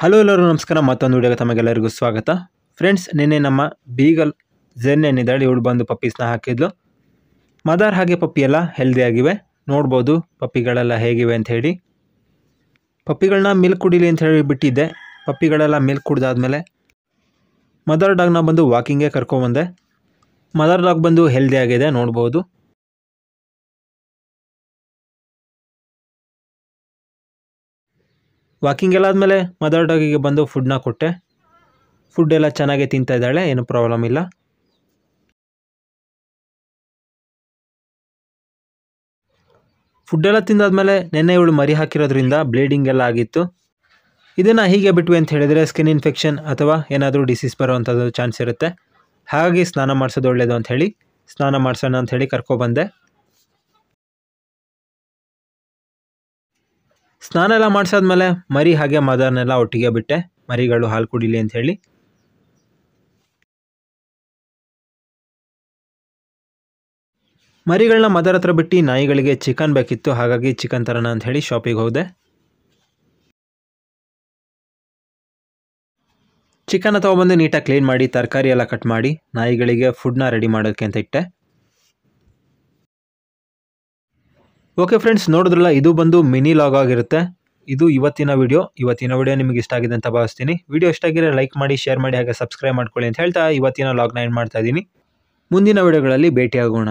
Hello ಎಲ್ಲರೂ ನಮಸ್ಕಾರ. ಮತ್ತೊಂದು ವಿಡಿಯೋಗೆ ತಮಗೆಲ್ಲರಿಗೂ ಸ್ವಾಗತ. ಫ್ರೆಂಡ್ಸ್, ನಿನ್ನೆ ನಮ್ಮ ಬೀಗಲ್ ಜೆನ್ ಏನಿದ್ದಾಳೆ ಇವಳು ಬಂದು ಪಪ್ಪೀಸ್ನ ಹಾಕಿದ್ಲು. ಮದರ್ ಹಾಗೆ ಪಪ್ಪಿ ಎಲ್ಲ ಹೆಲ್ದಿ ಆಗಿವೆ. ನೋಡ್ಬೋದು ಪಪ್ಪಿಗಳೆಲ್ಲ ಹೇಗಿವೆ ಅಂತ ಹೇಳಿ. ಪಪ್ಪಿಗಳನ್ನ ಮಿಲ್ಕ್ ಕುಡಿಲಿ ಅಂತ ಹೇಳಿ ಬಿಟ್ಟಿದ್ದೆ. ಪಪ್ಪಿಗಳೆಲ್ಲ ಮಿಲ್ಕ್ ಕುಡ್ದಾದ್ಮೇಲೆ ಮದರ್ ಡಾಗ್ನ ಬಂದು ವಾಕಿಂಗ್ಗೆ ಕರ್ಕೊಂಬಂದೆ. ಮದರ್ ಡಾಗ್ ಬಂದು ಹೆಲ್ದಿ ಆಗಿದೆ ನೋಡ್ಬೋದು. ವಾಕಿಂಗ್ ಎಲ್ಲ ಆದಮೇಲೆ ಮದರ್ ಡಾಗಿಗೆ ಬಂದು ಫುಡ್ನ ಕೊಟ್ಟೆ. ಫುಡ್ ಎಲ್ಲ ಚೆನ್ನಾಗಿ ತಿಂತಾ ಇದ್ದಾಳೆ, ಏನು ಪ್ರಾಬ್ಲಮ್ ಇಲ್ಲ. ಫುಡ್ಡೆಲ್ಲ ತಿಂದಾದ್ಮೇಲೆ ನೆನ್ನೆ ಇವಳು ಮರಿ ಹಾಕಿರೋದ್ರಿಂದ ಬ್ಲೀಡಿಂಗ್ ಎಲ್ಲ ಆಗಿತ್ತು. ಇದನ್ನು ಹೀಗೆ ಬಿಟ್ವಿ ಅಂತ ಹೇಳಿದರೆ ಸ್ಕಿನ್ ಇನ್ಫೆಕ್ಷನ್ ಅಥವಾ ಏನಾದರೂ ಡಿಸೀಸ್ ಬರೋವಂಥದ್ದು ಚಾನ್ಸ್ ಇರುತ್ತೆ. ಹಾಗಾಗಿ ಸ್ನಾನ ಮಾಡಿಸೋದು ಒಳ್ಳೆಯದು ಅಂತ ಹೇಳಿ ಸ್ನಾನ ಮಾಡಿಸೋಣ ಅಂತ ಹೇಳಿ ಕರ್ಕೊಬಂದೆ. ಸ್ನಾನ ಎಲ್ಲ ಮಾಡಿಸಾದ್ಮೇಲೆ ಮರಿ ಹಾಗೆ ಮದರ್ನೆಲ್ಲ ಒಟ್ಟಿಗೆ ಬಿಟ್ಟೆ, ಮರಿಗಳು ಹಾಲು ಕುಡಿಲಿ ಅಂತ ಹೇಳಿ. ಮರಿಗಳನ್ನ ಮದರ್ ಹತ್ರ ಬಿಟ್ಟು ನಾಯಿಗಳಿಗೆ ಚಿಕನ್ ಬೇಕಿತ್ತು, ಹಾಗಾಗಿ ಚಿಕನ್ ತರೋಣ ಅಂತ ಹೇಳಿ ಶಾಪಿಗೆ ಹೋದೆ. ಚಿಕನ್ ತೊಗೊಬಂದು ನೀಟಾಗಿ ಕ್ಲೀನ್ ಮಾಡಿ ತರಕಾರಿ ಎಲ್ಲ ಕಟ್ ಮಾಡಿ ನಾಯಿಗಳಿಗೆ ಫುಡ್ನ ರೆಡಿ ಮಾಡೋಕ್ಕೆ ಅಂತ ಇಟ್ಟೆ. ಓಕೆ ಫ್ರೆಂಡ್ಸ್, ನೋಡಿದ್ರಲ್ಲ, ಇದು ಬಂದು ಮಿನಿ ಲಾಗ್ ಆಗಿರುತ್ತೆ. ಇದು ಇವತ್ತಿನ ವಿಡಿಯೋ ನಿಮಗೆ ಇಷ್ಟ ಆಗಿದೆ ಅಂತ ಭಾವಿಸ್ತೀನಿ. ವಿಡಿಯೋ ಇಷ್ಟ ಆಗಿದ್ರೆ ಲೈಕ್ ಮಾಡಿ, ಶೇರ್ ಮಾಡಿ, ಹಾಗೆ ಸಬ್ಸ್ಕ್ರೈಬ್ ಮಾಡ್ಕೊಳ್ಳಿ ಅಂತ ಹೇಳ್ತಾ ಇವತ್ತಿನ ಲಾಗ್ನ ಎಂಡ್ ಮಾಡ್ತಾ ಇದ್ದೀನಿ. ಮುಂದಿನ ವಿಡಿಯೋಗಳಲ್ಲಿ ಭೇಟಿಯಾಗೋಣ.